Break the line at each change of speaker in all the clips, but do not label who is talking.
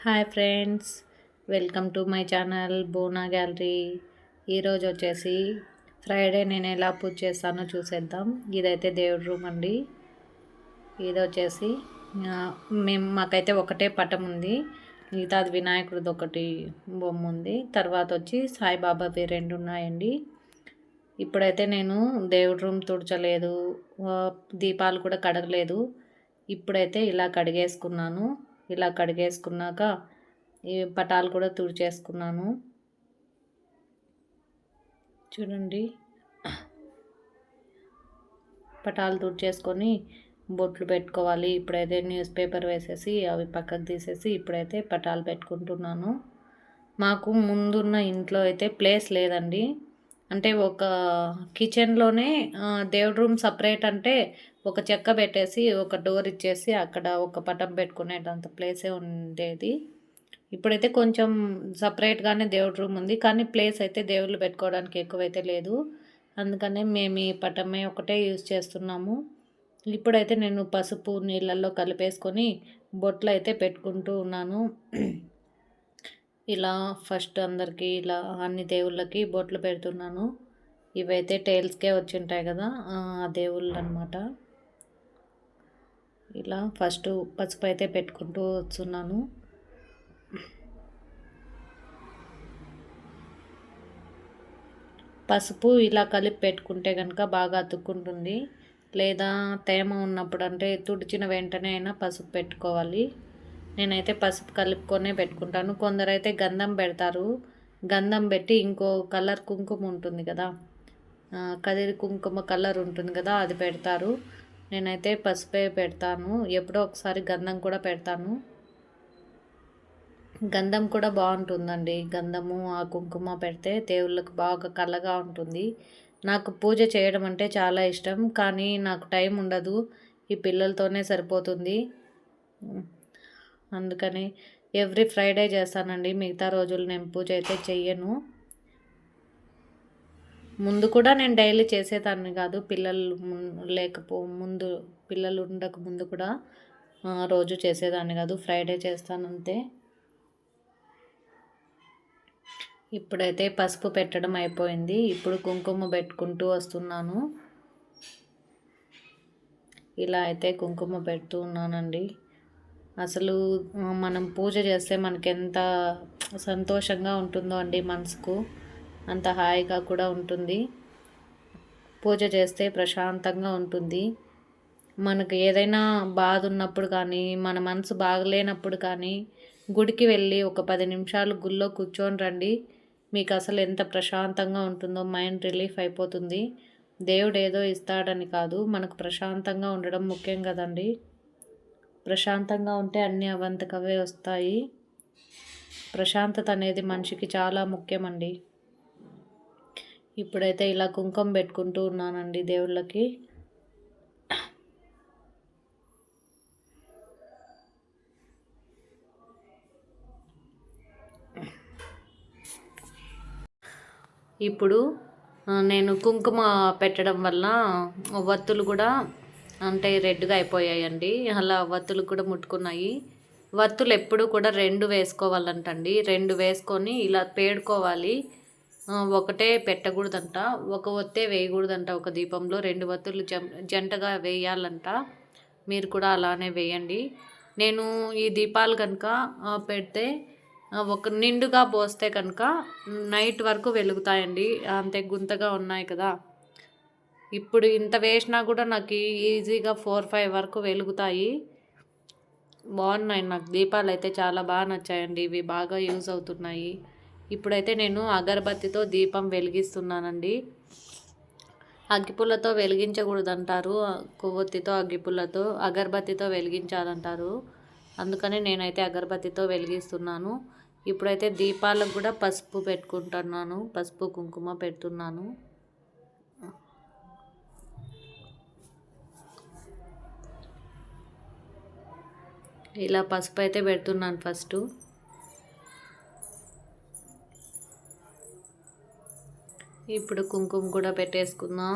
Hi friends, welcome to my channel Bona Gallery. ఈరోజు వచ్చేసి Friday నేను ఎలా పూజ చేస్తానో చూసేద్దాం. ఇదైతే దేవుడి రూమ్ అండి. ఇది వచ్చేసి మాకైతే ఒకటే పటం ఉంది, మిగతాది వినాయకుడిది ఒకటి బొమ్మ ఉంది. తర్వాత వచ్చి సాయిబాబావి రెండు ఉన్నాయండి. ఇప్పుడైతే నేను దేవుడి రూమ్ తుడచలేదు, దీపాలు కూడా కడగలేదు. ఇప్పుడైతే ఇలా కడిగేసుకున్నాను. ఇలా కడిగేసుకున్నాక ఈ పటాలు కూడా తుడిచేసుకున్నాను. చూడండి, పటాలు తుడిచేసుకొని బొట్లు పెట్టుకోవాలి. ఇప్పుడైతే న్యూస్ పేపర్ వేసేసి అవి పక్కకు తీసేసి ఇప్పుడైతే పటాలు పెట్టుకుంటున్నాను. మాకు ముందున్న ఇంట్లో అయితే ప్లేస్ లేదండి. అంటే ఒక కిచెన్లోనే దేవుడి రూమ్ సపరేట్, అంటే ఒక చెక్క పెట్టేసి ఒక డోర్ ఇచ్చేసి అక్కడ ఒక పటం పెట్టుకునేటంత ప్లేసే ఉండేది. ఇప్పుడైతే కొంచెం సపరేట్గానే దేవుడి రూమ్ ఉంది, కానీ ప్లేస్ అయితే దేవుళ్ళు పెట్టుకోవడానికి ఎక్కువైతే లేదు. అందుకనే మేము ఈ పటమే ఒకటే యూజ్ చేస్తున్నాము. ఇప్పుడైతే నేను పసుపు నీళ్ళల్లో కలిపేసుకొని బొట్లు అయితే పెట్టుకుంటూ ఉన్నాను. ఇలా ఫస్ట్ అందరికీ ఇలా అన్ని దేవుళ్ళకి బొట్లు పెడుతున్నాను. ఇవైతే టైల్స్కే వచ్చి ఉంటాయి కదా, ఆ దేవుళ్ళు అనమాట. ఇలా ఫస్ట్ పసుపు అయితే పెట్టుకుంటూ వస్తున్నాను. పసుపు ఇలా కలిపి పెట్టుకుంటే కనుక బాగా అతుక్కుంటుంది. లేదా తేమ ఉన్నప్పుడు, అంటే తుడిచిన వెంటనే అయినా పసుపు పెట్టుకోవాలి. నేనైతే పసుపు కలుపుకొనే పెట్టుకుంటాను. కొందరైతే గంధం పెడతారు. గంధం పెట్టి ఇంకో కలర్ కుంకుమ ఉంటుంది కదా, కదిరి కుంకుమ కలర్ ఉంటుంది కదా, అది పెడతారు. నేనైతే పసుపే పెడతాను. ఎప్పుడో ఒకసారి గంధం కూడా పెడతాను. గంధం కూడా బాగుంటుందండి. గంధము ఆ కుంకుమ పెడితే దేవుళ్ళకు బాగా కళ్ళగా ఉంటుంది. నాకు పూజ చేయడం అంటే చాలా ఇష్టం, కానీ నాకు టైం ఉండదు. ఈ పిల్లలతోనే సరిపోతుంది. అందుకని ఎవ్రీ ఫ్రైడే చేస్తానండి. మిగతా రోజులు నేను పూజ అయితే చెయ్యను. ముందు కూడా నేను డైలీ చేసేదాన్ని కాదు. పిల్లలు ముందు, పిల్లలు ఉండక ముందు కూడా రోజు చేసేదాన్ని కాదు. ఫ్రైడే చేస్తానంతే. ఇప్పుడైతే పసుపు పెట్టడం అయిపోయింది. ఇప్పుడు కుంకుమ పెట్టుకుంటూ వస్తున్నాను. ఇలా అయితే కుంకుమ పెడుతూ ఉన్నానండి. అసలు మనం పూజ చేస్తే మనకి ఎంత సంతోషంగా ఉంటుందో అండి, మనసుకు అంత హాయిగా కూడా ఉంటుంది. పూజ చేస్తే ప్రశాంతంగా ఉంటుంది. మనకు ఏదైనా బాధ ఉన్నప్పుడు కానీ, మన మనసు బాగలేనప్పుడు కానీ గుడికి వెళ్ళి ఒక 10 నిమిషాలు గుళ్ళో కూర్చొని రండి. మీకు అసలు ఎంత ప్రశాంతంగా ఉంటుందో, మైండ్ రిలీఫ్ అయిపోతుంది. దేవుడు ఏదో ఇస్తాడని కాదు, మనకు ప్రశాంతంగా ఉండడం ముఖ్యం కదండి. ప్రశాంతంగా ఉంటే అన్నీ అవంతకవే వస్తాయి. ప్రశాంతత అనేది మనిషికి చాలా ముఖ్యమండి. ఇప్పుడైతే ఇలా కుంకుమ పెట్టుకుంటూ ఉన్నానండి దేవుళ్ళకి. ఇప్పుడు నేను కుంకుమ పెట్టడం వల్ల వత్తులు కూడా అంటే రెడ్గా అయిపోయాయండి. అలా వత్తులు కూడా ముట్టుకున్నాయి. వత్తులు ఎప్పుడు కూడా 2 వేసుకోవాలంటండి. 2 వేసుకొని ఇలా పేడుకోవాలి. ఒకటే పెట్టకూడదంట, ఒక ఒత్తే వేయకూడదంట. ఒక దీపంలో 2 వత్తులు జంటగా వేయాలంట. మీరు కూడా అలానే వేయండి. నేను ఈ దీపాలు కనుక పెడితే ఒక నిండుగా పోస్తే కనుక నైట్ వరకు వెలుగుతాయండి. అంతే గుంతగా ఉన్నాయి కదా, ఇప్పుడు ఇంత వేసినా కూడా నాకు ఈజీగా 4-5 వరకు వెలుగుతాయి. బాగున్నాయి. నాకు దీపాలు అయితే చాలా బాగా నచ్చాయండి. ఇవి బాగా యూజ్ అవుతున్నాయి. ఇప్పుడైతే నేను అగరబత్తితో దీపం వెలిగిస్తున్నానండి. అగ్గిపుల్లతో వెలిగించకూడదంటారు. కొవ్వొత్తితో, అగ్గిపుల్లతో, అగరబత్తితో వెలిగించాలంటారు. అందుకని నేనైతే అగరబత్తితో వెలిగిస్తున్నాను. ఇప్పుడైతే దీపాలకు కూడా పసుపు పెట్టుకుంటున్నాను. పసుపు కుంకుమ పెడుతున్నాను. ఇలా పసుపు అయితే పెడుతున్నాను ఫస్ట్. ఇప్పుడు కుంకుమ కూడా పెట్టేసుకుందాం.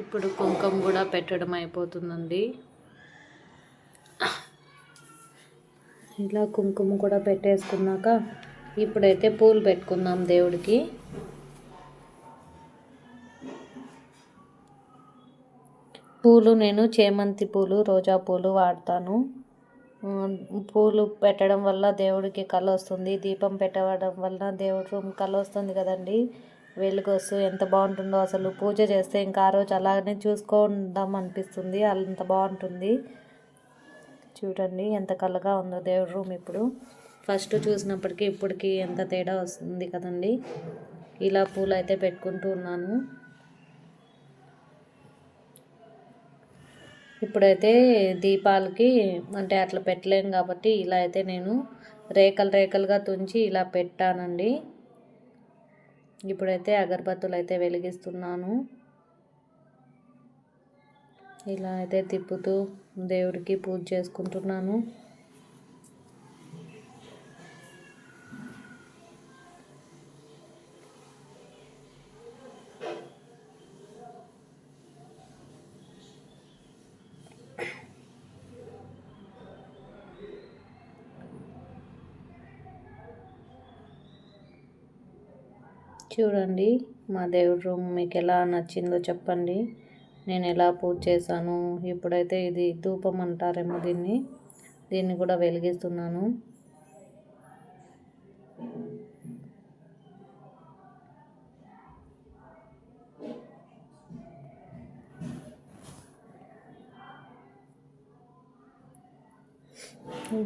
ఇప్పుడు కుంకుమ కూడా పెట్టడం అయిపోతుందండి. ఇలా కుంకుమ కూడా పెట్టేసుకున్నాక ఇప్పుడైతే పూలు పెట్టుకుందాం దేవుడికి. పూలు నేను చేమంతి పూలు, రోజా పూలు వాడతాను. పూలు పెట్టడం వల్ల దేవుడికి కళ వస్తుంది. దీపం పెట్టడం వల్ల దేవుడి రూమ్ కళ వస్తుంది కదండి. వెలుగు వస్తూ ఎంత బాగుంటుందో అసలు. పూజ చేస్తే ఇంకా ఆ రోజు అలాగనే చూసుకుందాం అనిపిస్తుంది, అంత బాగుంటుంది. చూడండి ఎంత కళగా ఉందో దేవుడి రూమ్. ఇప్పుడు ఫస్ట్ చూసినప్పటికీ ఇప్పటికి ఎంత తేడా వస్తుంది కదండి. ఇలా పూలు అయితే పెట్టుకుంటూ ఉన్నాను. ఇప్పుడైతే దీపాలకి అంటే అట్లా పెట్టలేను కాబట్టి ఇలా అయితే నేను రేకలు రేకలుగా తుంచి ఇలా పెట్టానండి. ఇప్పుడైతే అగరబత్తులు అయితే వెలిగిస్తున్నాను. ఇలా అయితే తిప్పుతూ దేవుడికి పూజ చేసుకుంటున్నాను. చూడండి మా దేవుడి రూమ్ మీకు ఎలా నచ్చిందో చెప్పండి. నేను ఎలా పూజ చేశాను. ఇప్పుడైతే ఇది ధూపం అంటారేమో దీన్ని కూడా వెలిగిస్తున్నాను.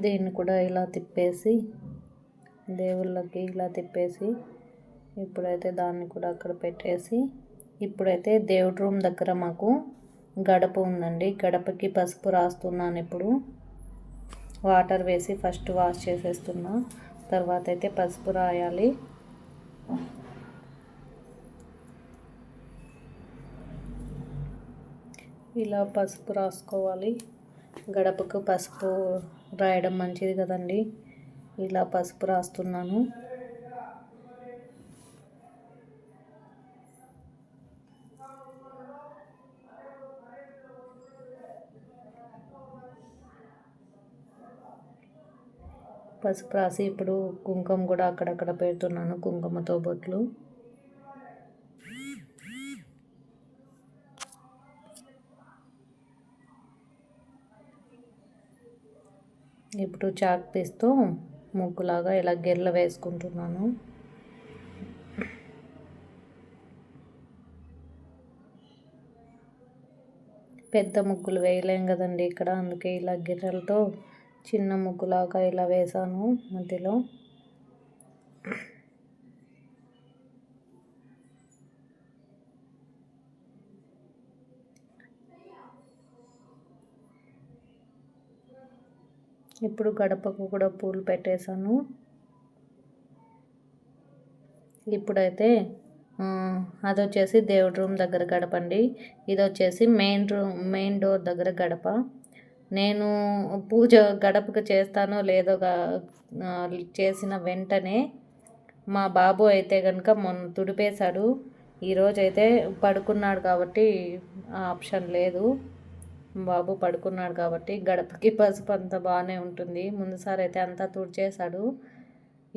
దీన్ని కూడా ఇలా తిప్పేసి దేవుళ్ళకి ఇలా తిప్పేసి ఇప్పుడైతే దాన్ని కూడా అక్కడ పెట్టేసి ఇప్పుడైతే దేవుడి రూమ్ దగ్గర మాకు గడప ఉందండి. గడపకి పసుపు రాస్తున్నాను. ఇప్పుడు వాటర్ వేసి ఫస్ట్ వాష్ చేసేస్తున్నా, తర్వాత అయితే పసుపు రాయాలి. ఇలా పసుపు రాసుకోవాలి. గడపకు పసుపు రాయడం మంచిది కదండి. ఇలా పసుపు రాస్తున్నాను. పసుపు రాసి ఇప్పుడు కుంకుమ కూడా అక్కడక్కడ పెడుతున్నాను, కుంకుమతో బొట్లు. ఇప్పుడు చాక్ పీస్తో ముగ్గులాగా ఇలా గెర్ల వేసుకుంటున్నాను. పెద్ద ముగ్గులు వేయలేం కదండి ఇక్కడ, అందుకే ఇలా గిర్రలతో చిన్న ముగ్గులాగా ఇలా వేసాను మధ్యలో. ఇప్పుడు గడపకు కూడా పూలు పెట్టేశాను. ఇప్పుడైతే అది వచ్చేసి దేవుడి రూమ్ దగ్గర గడపండి. ఇది వచ్చేసి మెయిన్ డోర్ దగ్గర గడప. నేను పూజ గడపకు చేస్తానో లేదో చేసిన వెంటనే మా బాబు అయితే కనుక మొన్న తుడిపేశాడు. ఈరోజైతే పడుకున్నాడు కాబట్టి ఆప్షన్ లేదు. బాబు పడుకున్నాడు కాబట్టి గడపకి పసుపు అంతా బాగానే ఉంటుంది. ముందుసారి అయితే అంతా తుడిచేశాడు.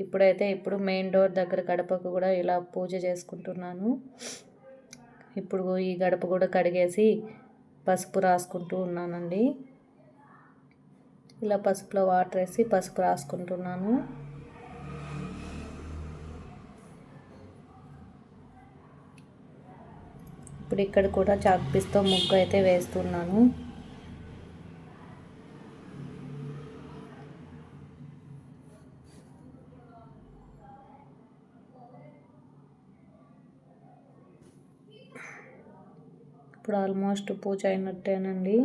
ఇప్పుడు మెయిన్ డోర్ దగ్గర గడపకు కూడా ఇలా పూజ చేసుకుంటున్నాను. ఇప్పుడు ఈ గడప కూడా కడిగేసి పసుపు రాసుకుంటూ ఉన్నానండి. ఇలా పసుపులో వాటర్ వేసి పసుపు రాసుకుంటున్నాను. ఇప్పుడు ఇక్కడ కూడా చాక్ పీస్తో ముగ్గు అయితే వేస్తున్నాను. ఇప్పుడు ఆల్మోస్ట్ పూజ అయినట్టేనండి.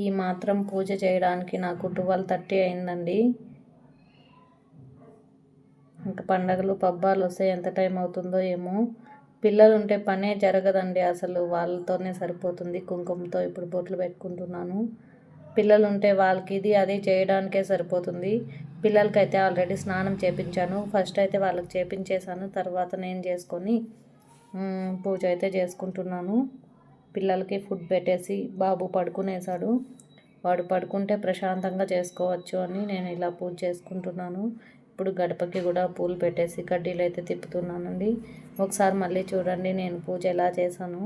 ఈ మాత్రం పూజ చేయడానికి నాకు 12:30 అయిందండి. ఇంకా పండగలు పబ్బాలు వస్తే ఎంత టైం అవుతుందో ఏమో. పిల్లలు ఉంటే పనే జరగదండి అసలు, వాళ్ళతోనే సరిపోతుంది. కుంకుమతో ఇప్పుడు బొట్లు పెట్టుకుంటున్నాను. పిల్లలు ఉంటే వాళ్ళకి ఇది అది చేయడానికే సరిపోతుంది. పిల్లలకైతే ఆల్రెడీ స్నానం చేపించాను. ఫస్ట్ అయితే వాళ్ళకి చేపించేశాను, తర్వాత నేను చేసుకొని పూజ అయితే చేసుకుంటున్నాను. పిల్లలకి ఫుడ్ పెట్టేసి బాబు పడుకునేసాడు. వాడు పడుకుంటే ప్రశాంతంగా చేసుకోవచ్చు అని నేను ఇలా పూజ చేసుకుంటున్నాను. ఇప్పుడు గడపకి కూడా పూలు పెట్టేసి కడ్డీలు అయితే తిప్పుతున్నానండి. ఒకసారి మళ్ళీ చూడండి నేను పూజ ఎలా చేశాను.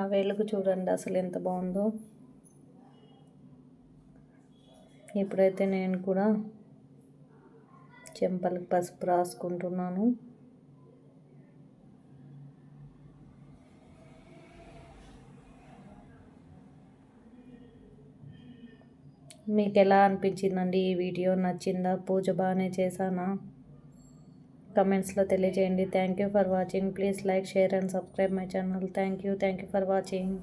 ఆ వెలుగు చూడండి అసలు ఎంత బాగుందో. ఇప్పుడైతే నేను కూడా చెంపలకి పసుపు రాసుకుంటున్నాను. మీకు ఎలా అనిపించిందండి ఈ వీడియో? నచ్చిందా? పూజ బాగానే చేశానా? కమెంట్స్లో తెలియజేయండి. Thank you for watching. Please like, share and subscribe my channel. Thank you for watching.